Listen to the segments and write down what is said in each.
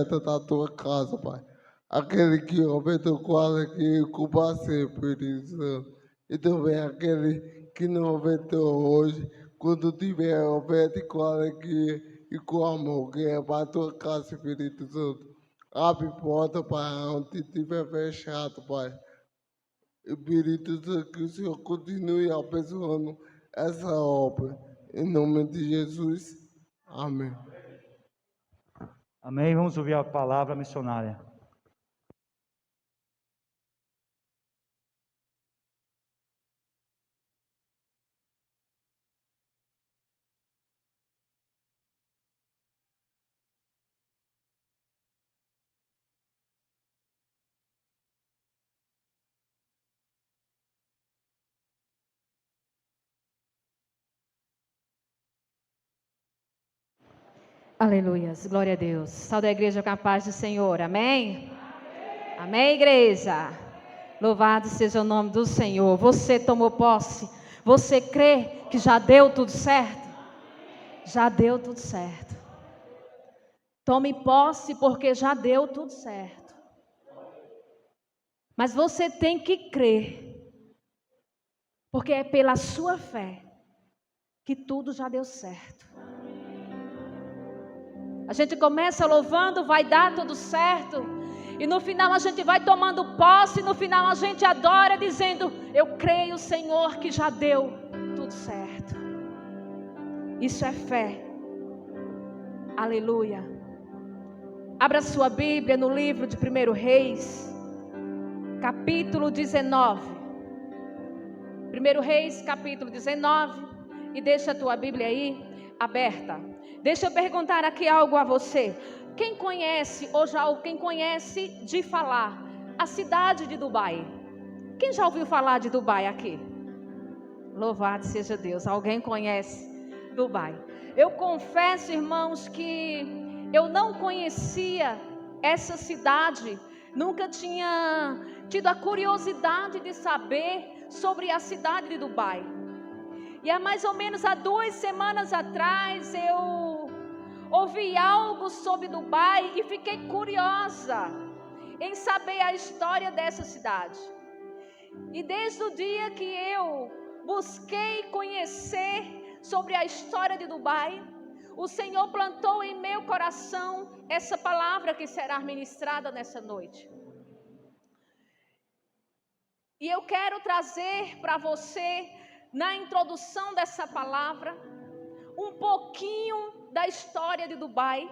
da tua casa, Pai. Aquele que aumenta o quadro aqui, culpa sempre, Espírito Santo. E também aquele que não aumentou hoje, quando tiver aumenta e quadro aqui, e com amor, que é para a tua casa, Espírito Santo. Abre porta, Pai, onde estiver fechado, Pai. Espírito Santo, que o Senhor continue abençoando essa obra. Em nome de Jesus. Amém. Amém. Vamos ouvir a palavra missionária. Aleluias, glória a Deus. Salve a igreja com a paz do Senhor, amém? Amém, amém, igreja. Louvado seja o nome do Senhor. Você tomou posse? Você crê que já deu tudo certo? Já deu tudo certo. Tome posse porque já deu tudo certo. Mas você tem que crer, porque é pela sua fé que tudo já deu certo. A gente começa louvando, vai dar tudo certo. E no final a gente vai tomando posse. E no final a gente adora dizendo: eu creio, Senhor, que já deu tudo certo. Isso é fé. Aleluia. Abra sua Bíblia no livro de 1 Reis, capítulo 19. 1 Reis, capítulo 19. E deixa a tua Bíblia aí aberta. Deixa eu perguntar aqui algo a você. Quem conhece ou já quem conhece de falar a cidade de Dubai? Quem já ouviu falar de Dubai aqui? Louvado seja Deus. Alguém conhece Dubai? Eu confesso, irmãos, que eu não conhecia essa cidade. Nunca tinha tido a curiosidade de saber sobre a cidade de Dubai. E há mais ou menos 2 semanas atrás eu ouvi algo sobre Dubai e fiquei curiosa em saber a história dessa cidade. E desde o dia que eu busquei conhecer sobre a história de Dubai, o Senhor plantou em meu coração essa palavra que será ministrada nessa noite. E eu quero trazer para você, na introdução dessa palavra, um pouquinho da história de Dubai,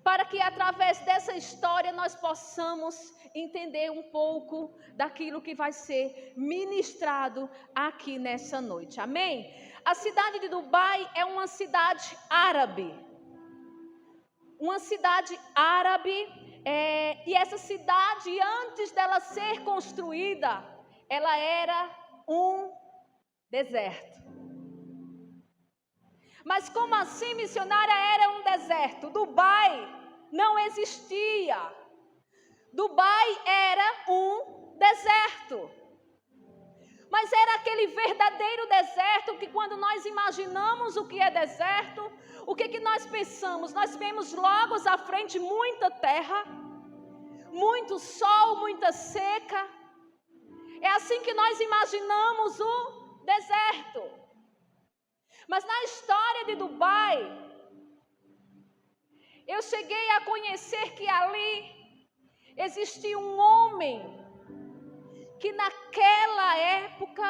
para que através dessa história nós possamos entender um pouco daquilo que vai ser ministrado aqui nessa noite. Amém? A cidade de Dubai é uma cidade árabe. Uma cidade árabe, e essa cidade, antes dela ser construída, ela era um deserto. Mas como assim, missionária, era um deserto? Dubai não existia. Dubai era um deserto. Mas era aquele verdadeiro deserto que quando nós imaginamos o que é deserto, o que nós pensamos? Nós vemos logo à frente muita terra, muito sol, muita seca. É assim que nós imaginamos o deserto. Mas na história de Dubai, eu cheguei a conhecer que ali existia um homem que naquela época,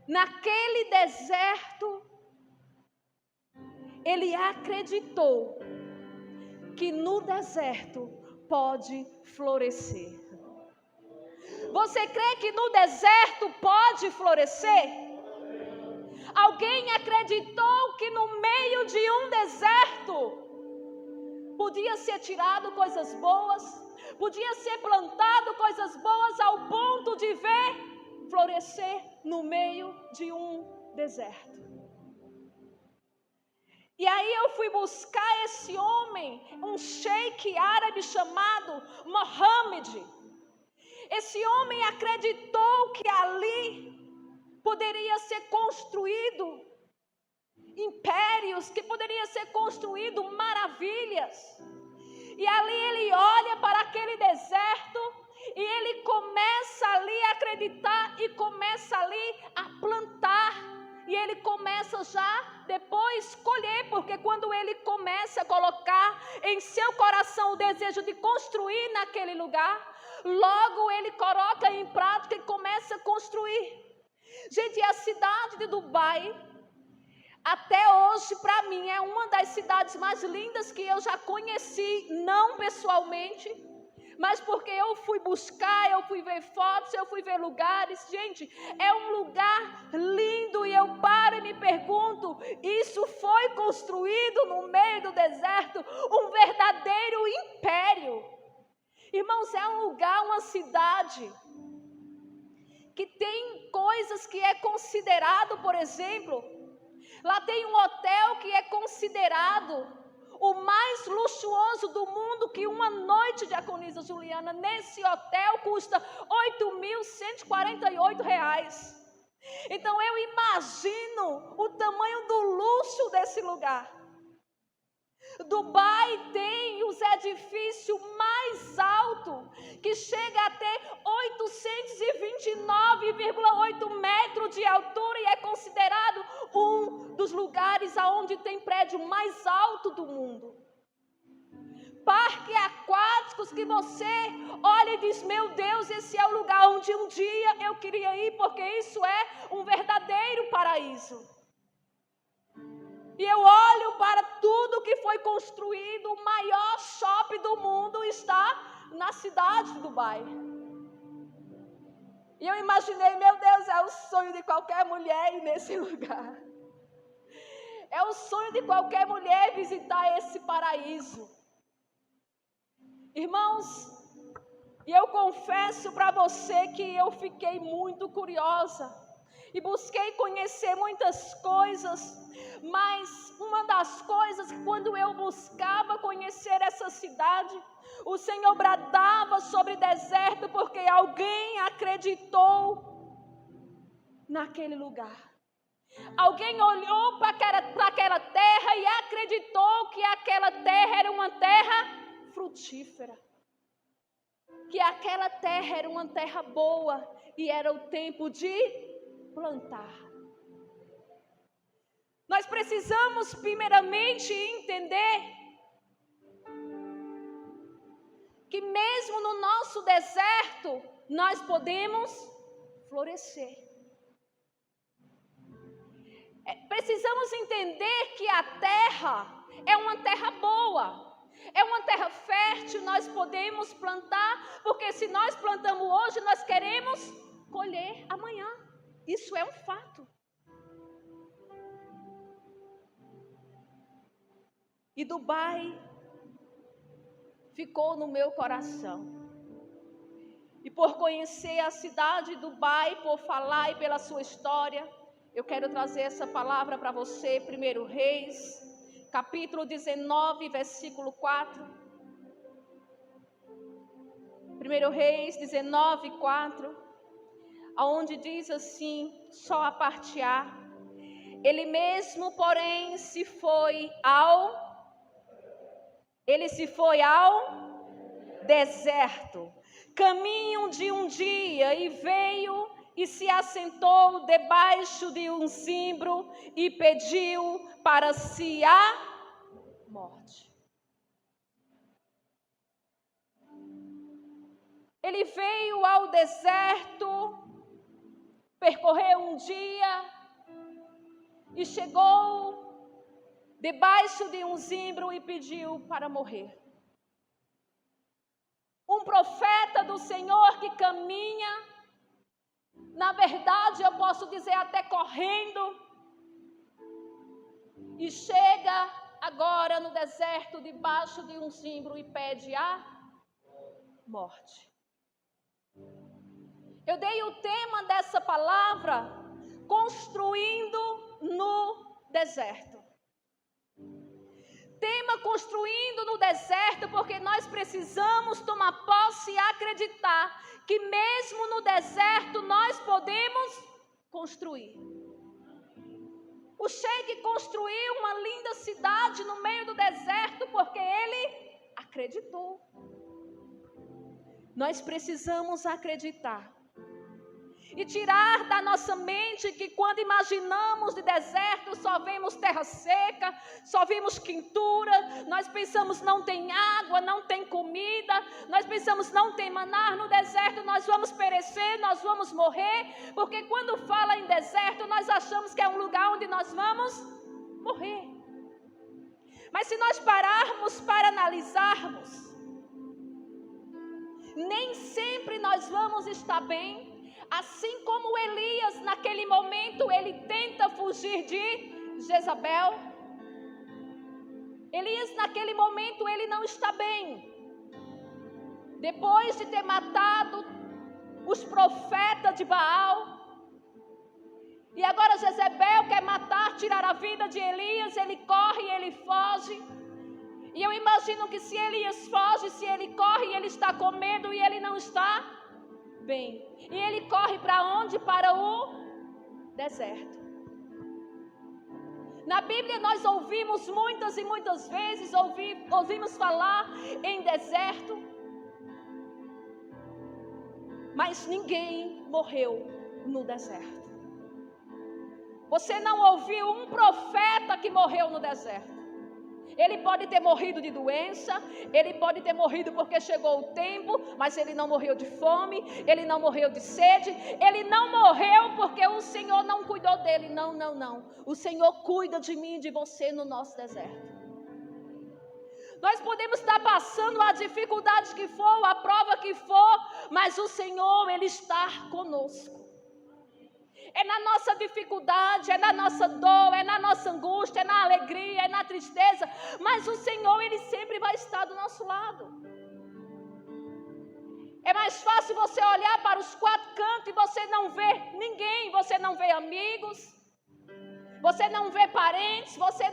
naquele deserto, ele acreditou que no deserto pode florescer. Você crê que no deserto pode florescer? Alguém acreditou que no meio de um deserto podia ser tirado coisas boas, podia ser plantado coisas boas ao ponto de ver florescer no meio de um deserto. E aí eu fui buscar esse homem, um sheik árabe chamado Mohammed. Esse homem acreditou que ali poderia ser construído impérios, que poderia ser construído maravilhas. E ali ele olha para aquele deserto e ele começa ali a acreditar e começa ali a plantar. E ele começa já depois colher, porque quando ele começa a colocar em seu coração o desejo de construir naquele lugar, logo ele coloca em prática e começa a construir. Gente, a cidade de Dubai, até hoje, para mim, é uma das cidades mais lindas que eu já conheci, não pessoalmente, mas porque eu fui buscar, eu fui ver fotos, eu fui ver lugares. Gente, é um lugar lindo e eu paro e me pergunto, isso foi construído no meio do deserto, um verdadeiro império. Irmãos, é um lugar, uma cidade que tem coisas que é considerado, por exemplo, lá tem um hotel que é considerado o mais luxuoso do mundo, que uma noite, diaconisa Juliana, nesse hotel custa R$8.148. Então eu imagino o tamanho do luxo desse lugar. Dubai tem os edifícios mais altos, que chega a ter 829,8 metros de altura e é considerado um dos lugares onde tem prédio mais alto do mundo. Parques aquáticos que você olha e diz, meu Deus, esse é o lugar onde um dia eu queria ir, porque isso é um verdadeiro paraíso. E eu olho para tudo que foi construído, o maior shopping do mundo está na cidade de Dubai. E eu imaginei, meu Deus, é o sonho de qualquer mulher ir nesse lugar. É o sonho de qualquer mulher visitar esse paraíso. Irmãos, e eu confesso para você que eu fiquei muito curiosa e busquei conhecer muitas coisas, mas uma das coisas, quando eu buscava conhecer essa cidade, o Senhor bradava sobre deserto, porque alguém acreditou naquele lugar. Alguém olhou para aquela terra e acreditou que aquela terra era uma terra frutífera, que aquela terra era uma terra boa e era o tempo de plantar. Nós precisamos primeiramente entender que mesmo no nosso deserto nós podemos florescer. Precisamos entender que a terra é uma terra boa, é uma terra fértil, nós podemos plantar, porque se nós plantamos hoje, nós queremos colher amanhã. Isso é um fato. E Dubai ficou no meu coração. E por conhecer a cidade de Dubai, por falar e pela sua história, eu quero trazer essa palavra para você, 1 Reis, capítulo 19, versículo 4. 1 Reis 19, 4. Onde diz assim, só a parte A: ele mesmo, porém, se foi ao deserto, caminho de um dia, e veio e se assentou debaixo de um zimbro e pediu para si a morte. Ele veio ao deserto, percorreu um dia e chegou debaixo de um zimbro e pediu para morrer. Um profeta do Senhor que caminha, na verdade eu posso dizer até correndo, e chega agora no deserto debaixo de um zimbro e pede a morte. Eu dei o tema dessa palavra, construindo no deserto. Tema construindo no deserto, porque nós precisamos tomar posse e acreditar que mesmo no deserto nós podemos construir. O Sheik construiu uma linda cidade no meio do deserto porque ele acreditou. Nós precisamos acreditar. E tirar da nossa mente que quando imaginamos de deserto, só vemos terra seca, só vemos quintura, nós pensamos não tem água, não tem comida, nós pensamos não tem maná, no deserto nós vamos perecer, nós vamos morrer, porque quando fala em deserto, nós achamos que é um lugar onde nós vamos morrer. Mas se nós pararmos para analisarmos, nem sempre nós vamos estar bem. Assim como Elias, naquele momento, ele tenta fugir de Jezabel. Elias, naquele momento, ele não está bem. Depois de ter matado os profetas de Baal, e agora Jezabel quer matar, tirar a vida de Elias, ele corre, ele foge. E eu imagino que se Elias foge, se ele corre, ele está com medo e ele não está bem. E ele corre para onde? Para o deserto. Na Bíblia nós ouvimos muitas e muitas vezes, ouvimos falar em deserto, mas ninguém morreu no deserto. Você não ouviu um profeta que morreu no deserto. Ele pode ter morrido de doença, ele pode ter morrido porque chegou o tempo, mas ele não morreu de fome, ele não morreu de sede, ele não morreu porque o Senhor não cuidou dele. Não, não, não. O Senhor cuida de mim e de você no nosso deserto. Nós podemos estar passando a dificuldade que for, a prova que for, mas o Senhor, Ele está conosco. É na nossa dificuldade, é na nossa dor, é na nossa angústia, é na alegria, é na tristeza, mas o Senhor, Ele sempre vai estar do nosso lado. É mais fácil você olhar para os quatro cantos e você não vê ninguém, você não vê amigos, você não vê parentes, você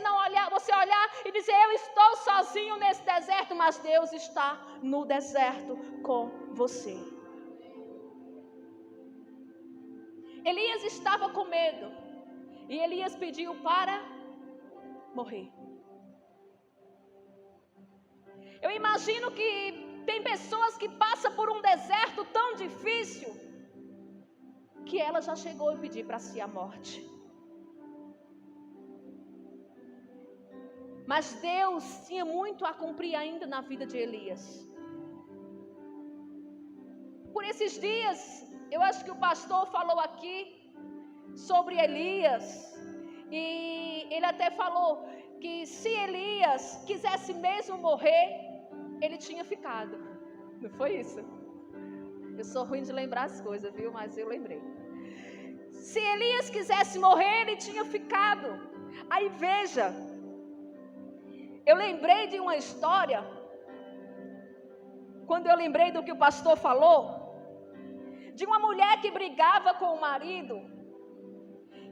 olhar e dizer, eu estou sozinho nesse deserto, mas Deus está no deserto com você. Elias estava com medo e Elias pediu para morrer. Eu imagino que tem pessoas que passam por um deserto tão difícil que ela já chegou a pedir para si a morte. Mas Deus tinha muito a cumprir ainda na vida de Elias. Por esses dias, eu acho que o pastor falou aqui sobre Elias, e ele até falou que se Elias quisesse mesmo morrer, ele tinha ficado. Não foi isso? Eu sou ruim de lembrar as coisas, viu? Mas eu lembrei. Se Elias quisesse morrer, ele tinha ficado. Aí veja, eu lembrei de uma história, quando eu lembrei do que o pastor falou, de uma mulher que brigava com o marido,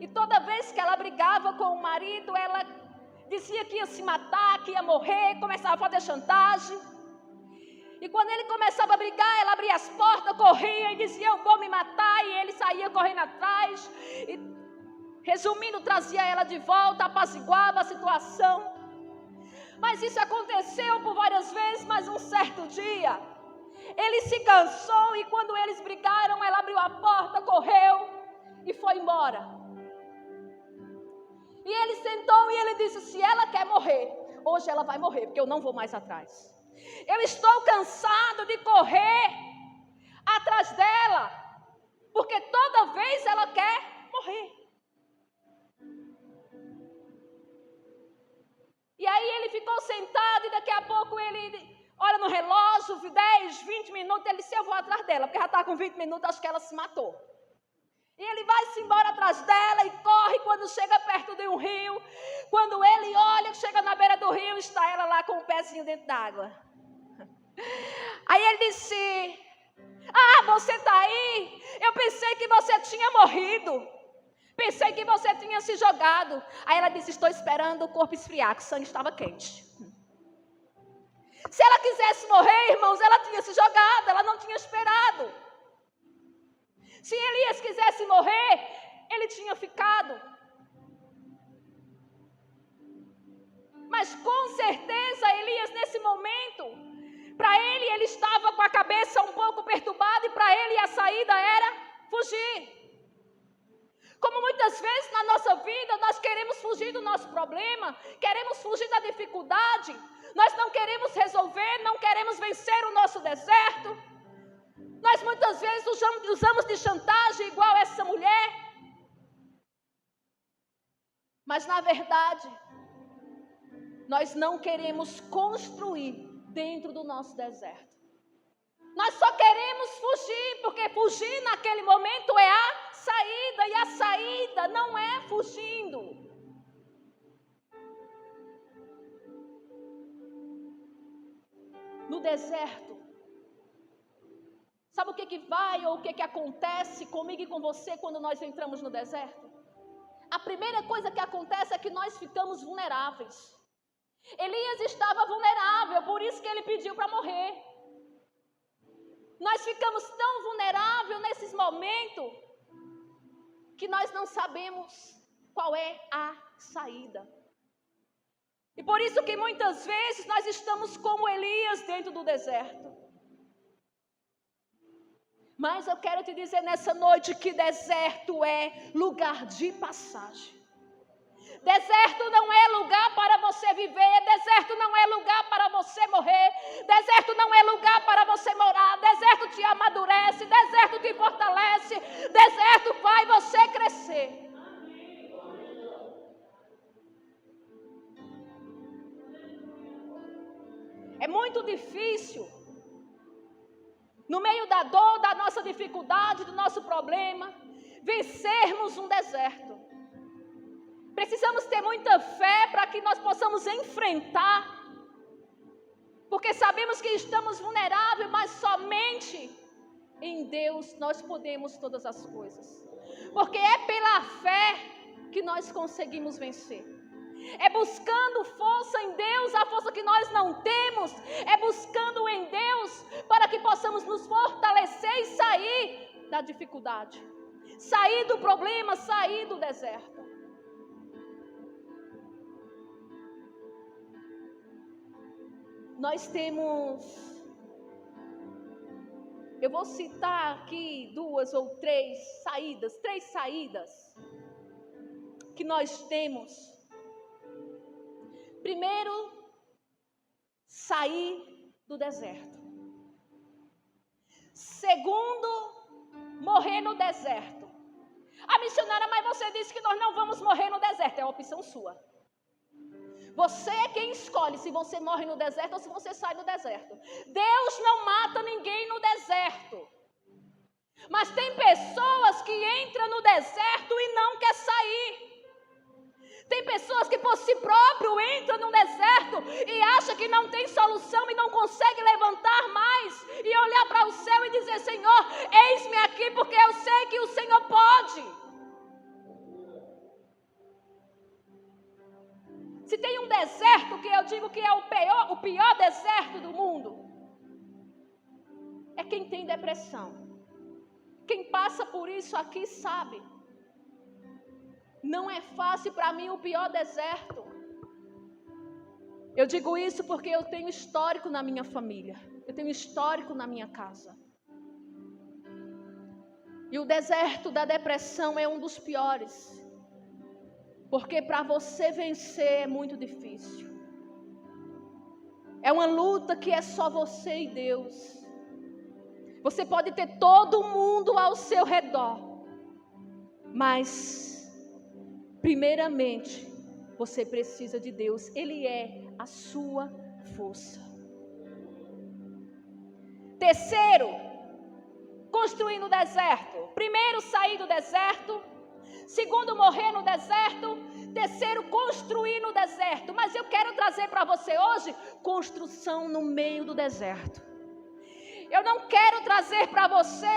e toda vez que ela brigava com o marido, ela dizia que ia se matar, que ia morrer, começava a fazer chantagem, e quando ele começava a brigar, ela abria as portas, corria e dizia, eu vou me matar, e ele saía correndo atrás, e resumindo, trazia ela de volta, apaziguava a situação. Mas isso aconteceu por várias vezes, mas um certo dia, ele se cansou e quando eles brigaram, ela abriu a porta, correu e foi embora. E ele sentou e ele disse, se ela quer morrer, hoje ela vai morrer, porque eu não vou mais atrás. Eu estou cansado de correr atrás dela, porque toda vez ela quer morrer. E aí ele ficou sentado e daqui a pouco ele olha no relógio, 10, 20 minutos, ele disse, eu vou atrás dela, porque já está com 20 minutos, acho que ela se matou. E ele vai-se embora atrás dela e corre quando chega perto de um rio. Quando ele olha, chega na beira do rio, está ela lá com o pezinho dentro d'água. Aí ele disse, você está aí? Eu pensei que você tinha morrido. Pensei que você tinha se jogado. Aí ela disse, estou esperando o corpo esfriar, que o sangue estava quente. Se ela quisesse morrer, irmãos, ela tinha se jogado, ela não tinha esperado. Se Elias quisesse morrer, ele tinha ficado. Mas com certeza Elias nesse momento Para ele estava com a cabeça um pouco perturbada e para ele a saída era fugir. Como muitas vezes na nossa vida nós queremos fugir do nosso problema, queremos fugir da dificuldade, nós não queremos resolver, não queremos vencer o nosso deserto. Nós muitas vezes usamos de chantagem igual essa mulher. Mas na verdade, nós não queremos construir dentro do nosso deserto. Nós só queremos fugir, porque fugir naquele momento é a saída, e a saída não é fugindo. No deserto, sabe o que vai ou o que acontece comigo e com você quando nós entramos no deserto? A primeira coisa que acontece é que nós ficamos vulneráveis. Elias estava vulnerável, por isso que ele pediu para morrer. Nós ficamos tão vulneráveis nesses momentos que nós não sabemos qual é a saída. E por isso que muitas vezes nós estamos como Elias dentro do deserto. Mas eu quero te dizer nessa noite que deserto é lugar de passagem. Deserto não é lugar para você viver, deserto não é lugar para você morrer, deserto não é lugar para você morar, deserto te amadurece, deserto te fortalece, deserto faz você crescer. É muito difícil, no meio da dor, da nossa dificuldade, do nosso problema, vencermos um deserto. Precisamos ter muita fé para que nós possamos enfrentar, porque sabemos que estamos vulneráveis, mas somente em Deus nós podemos todas as coisas, porque é pela fé que nós conseguimos vencer. É buscando força em Deus, a força que nós não temos, é buscando em Deus para que possamos nos fortalecer e sair da dificuldade, sair do problema, sair do deserto. Nós temos, eu vou citar aqui 2 ou 3 saídas que nós temos. Primeiro, sair do deserto. Segundo, morrer no deserto. A missionária, mas você disse que nós não vamos morrer no deserto, é a opção sua. Você é quem escolhe se você morre no deserto ou se você sai do deserto. Deus não mata ninguém no deserto. Mas tem pessoas que entram no deserto e não quer sair. Tem pessoas que por si próprio entram no deserto e acham que não tem solução e não consegue levantar mais e olhar para o céu e dizer: Senhor, eis-me aqui porque eu sei que o Senhor pode. Se tem um deserto que eu digo que é o pior deserto do mundo, é quem tem depressão. Quem passa por isso aqui sabe. Não é fácil para mim o pior deserto. Eu digo isso porque eu tenho histórico na minha família. Eu tenho histórico na minha casa. E o deserto da depressão é um dos piores. Porque para você vencer é muito difícil. É uma luta que é só você e Deus. Você pode ter todo mundo ao seu redor. Mas, primeiramente, você precisa de Deus. Ele é a sua força. Terceiro, construir no deserto. Primeiro, sair do deserto. Segundo, morrer no deserto. Terceiro, construir no deserto. Mas eu quero trazer para você hoje construção no meio do deserto. Eu não quero trazer para você: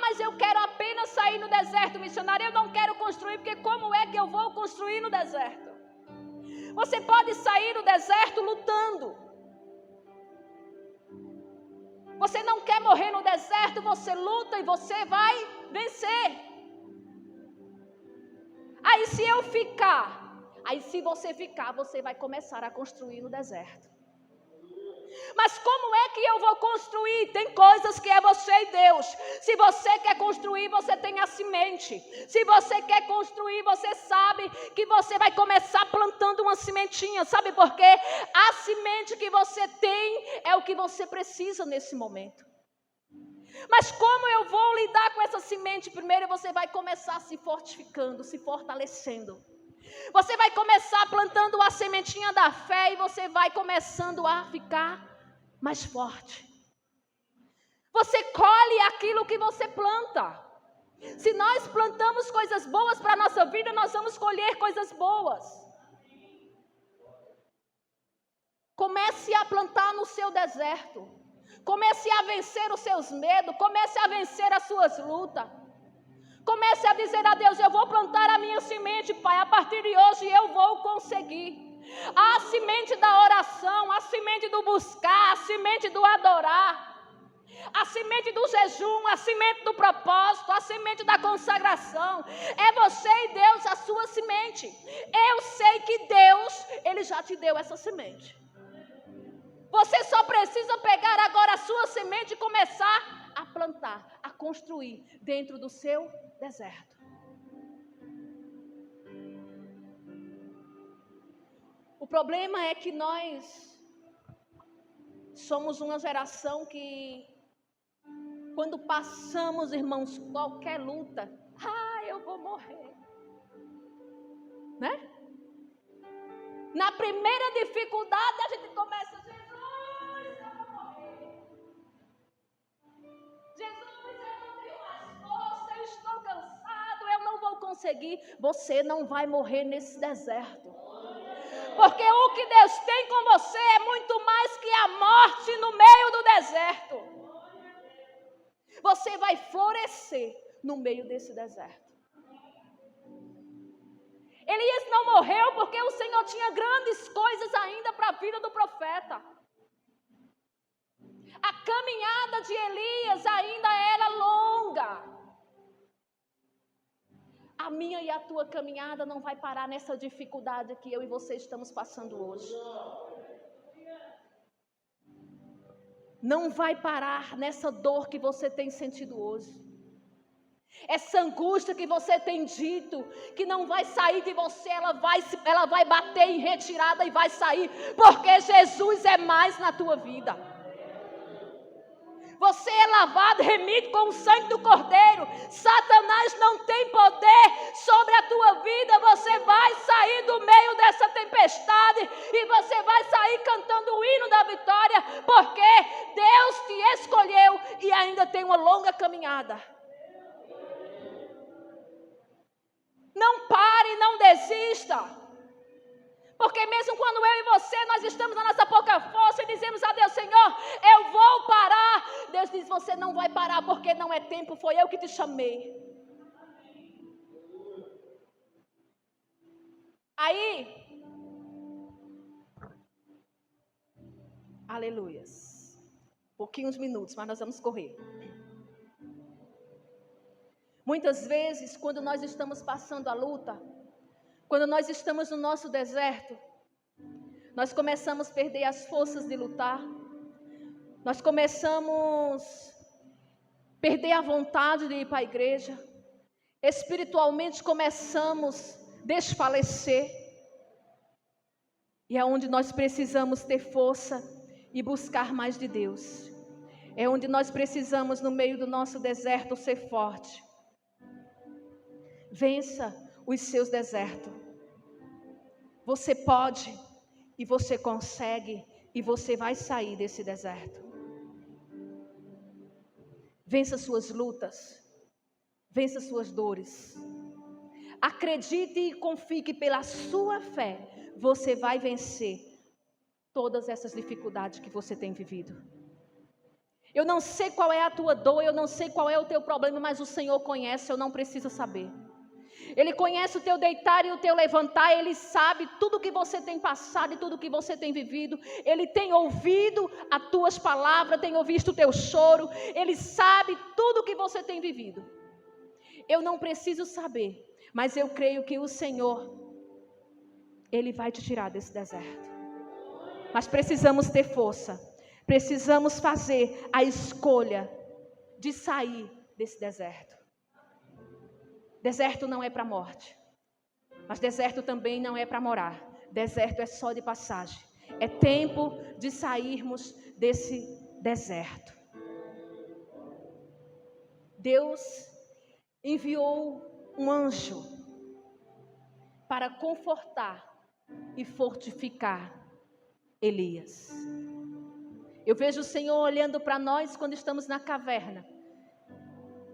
mas eu quero apenas sair no deserto, missionário. Eu não quero construir, porque como é que eu vou construir no deserto? Você pode sair no deserto lutando. Você não quer morrer no deserto, você luta e você vai vencer. Se você ficar, você vai começar a construir no deserto. Mas como é que eu vou construir? Tem coisas que é você e Deus. Se você quer construir, você tem a semente. Se você quer construir, você sabe que você vai começar plantando uma sementinha. Sabe por quê? A semente que você tem é o que você precisa nesse momento. Mas como eu vou lidar com essa semente? Primeiro você vai começar se fortificando, se fortalecendo. Você vai começar plantando a sementinha da fé e você vai começando a ficar mais forte. Você colhe aquilo que você planta. Se nós plantamos coisas boas para a nossa vida, nós vamos colher coisas boas. Comece a plantar no seu deserto. Comece a vencer os seus medos. Comece a vencer as suas lutas. Comece a dizer a Deus: eu vou plantar a minha semente, Pai, a partir de hoje eu vou conseguir. A semente da oração, a semente do buscar, a semente do adorar, a semente do jejum, a semente do propósito, a semente da consagração. É você e Deus a sua semente. Eu sei que Deus, Ele já te deu essa semente. Você só precisa pegar agora a sua semente e começar a plantar, a construir dentro do seu deserto. O problema é que nós somos uma geração que, quando passamos, irmãos, qualquer luta, eu vou morrer, né? Na primeira dificuldade a gente começa: Jesus, eu vou morrer. Jesus, eu não tenho mais força, eu estou cansado, eu não vou conseguir. Você não vai morrer nesse deserto. Porque o que Deus tem com você é muito mais que a morte no meio do deserto. Você vai florescer no meio desse deserto. Elias não morreu porque o Senhor tinha grandes coisas ainda para a vida do profeta. A caminhada de Elias ainda era longa. A minha e a tua caminhada não vai parar nessa dificuldade que eu e você estamos passando hoje. Não vai parar nessa dor que você tem sentido hoje. Essa angústia que você tem dito, que não vai sair de você, ela vai bater em retirada e vai sair, porque Jesus é mais na tua vida. Você é lavado, remido com o sangue do Cordeiro. Satanás não tem poder sobre a tua vida. Você vai sair do meio dessa tempestade e você vai sair cantando o hino da vitória, porque Deus te escolheu e ainda tem uma longa caminhada. Não pare, não desista. Porque mesmo quando eu e você, nós estamos na nossa pouca força e dizemos a Deus: Senhor, eu vou parar. Deus diz: você não vai parar porque não é tempo, foi eu que te chamei. Aí, aleluias, pouquinhos minutos, mas nós vamos correr. Muitas vezes, quando nós estamos passando a luta, quando nós estamos no nosso deserto, nós começamos a perder as forças de lutar, nós começamos a perder a vontade de ir para a igreja, espiritualmente começamos a desfalecer, e é onde nós precisamos ter força e buscar mais de Deus, é onde nós precisamos, no meio do nosso deserto, ser forte. Vença os seus desertos. Você pode e você consegue e você vai sair desse deserto. Vença suas lutas, vença suas dores. Acredite e confie que pela sua fé você vai vencer todas essas dificuldades que você tem vivido. Eu não sei qual é a tua dor, eu não sei qual é o teu problema, mas o Senhor conhece, eu não preciso saber. Ele conhece o teu deitar e o teu levantar. Ele sabe tudo que você tem passado e tudo que você tem vivido. Ele tem ouvido as tuas palavras, tem ouvido o teu choro. Ele sabe tudo que você tem vivido. Eu não preciso saber, mas eu creio que o Senhor, Ele vai te tirar desse deserto. Mas precisamos ter força, precisamos fazer a escolha de sair desse deserto. Deserto não é para a morte, mas deserto também não é para morar. Deserto é só de passagem. É tempo de sairmos desse deserto. Deus enviou um anjo para confortar e fortificar Elias. Eu vejo o Senhor olhando para nós quando estamos na caverna.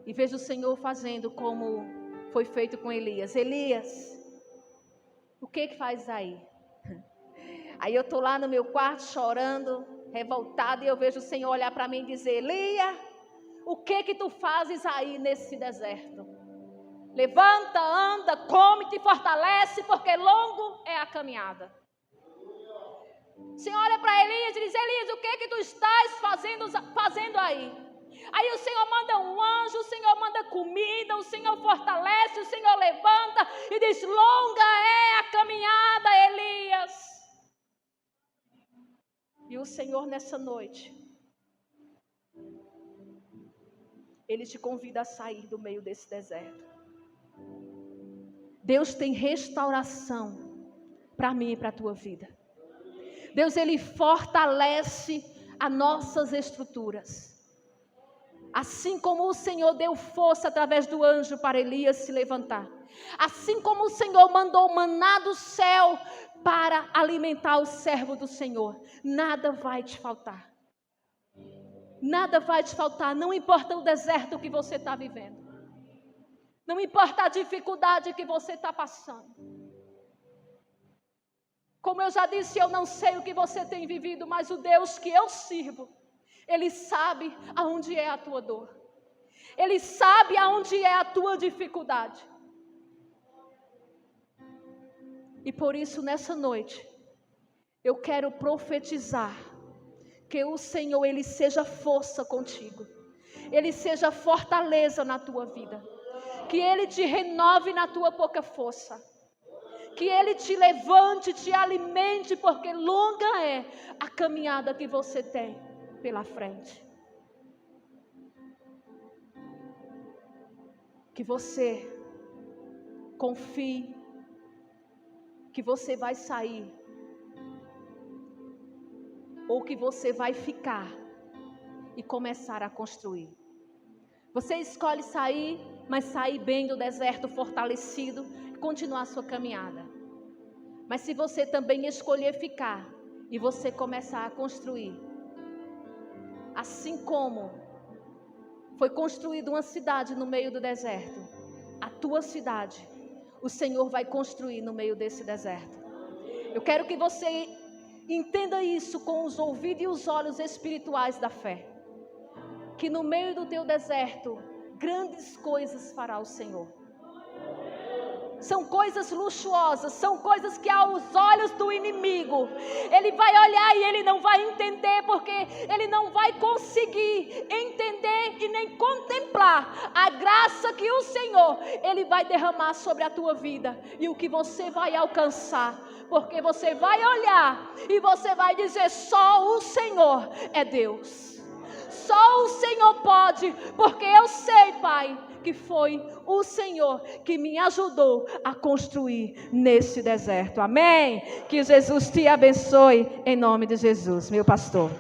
E vejo o Senhor fazendo como foi feito com Elias. Elias, o que faz aí? Aí eu estou lá no meu quarto chorando, revoltada, e eu vejo o Senhor olhar para mim e dizer: Elias, o que tu fazes aí nesse deserto? Levanta, anda, come, te fortalece, porque longo é a caminhada. O Senhor olha para Elias e diz: Elias, o que tu estás fazendo aí? Aí o Senhor manda um anjo, o Senhor manda comida, o Senhor fortalece, o Senhor levanta e diz: longa é a caminhada, Elias. E o Senhor nessa noite, Ele te convida a sair do meio desse deserto. Deus tem restauração para mim e para a tua vida. Deus, Ele fortalece as nossas estruturas. Assim como o Senhor deu força através do anjo para Elias se levantar. Assim como o Senhor mandou o maná do céu para alimentar o servo do Senhor. Nada vai te faltar. Nada vai te faltar. Não importa o deserto que você está vivendo. Não importa a dificuldade que você está passando. Como eu já disse, eu não sei o que você tem vivido, mas o Deus que eu sirvo, Ele sabe aonde é a tua dor. Ele sabe aonde é a tua dificuldade. E por isso, nessa noite, eu quero profetizar que o Senhor, Ele seja força contigo. Ele seja fortaleza na tua vida. Que Ele te renove na tua pouca força. Que Ele te levante, te alimente, porque longa é a caminhada que você tem pela frente. Que você confie que você vai sair, ou que você vai ficar e começar a construir. Você escolhe sair, mas sair bem do deserto fortalecido e continuar a sua caminhada. Mas se você também escolher ficar e você começar a construir, assim como foi construída uma cidade no meio do deserto, a tua cidade, o Senhor vai construir no meio desse deserto. Eu quero que você entenda isso com os ouvidos e os olhos espirituais da fé. Que no meio do teu deserto, grandes coisas fará o Senhor. São coisas luxuosas, são coisas que aos olhos do inimigo, ele vai olhar e ele não vai entender, porque ele não vai conseguir entender e nem contemplar a graça que o Senhor, ele vai derramar sobre a tua vida e o que você vai alcançar, porque você vai olhar e você vai dizer: só o Senhor é Deus, só o Senhor pode, porque eu sei, Pai, que foi o Senhor que me ajudou a construir nesse deserto. Amém? Que Jesus te abençoe em nome de Jesus, meu pastor.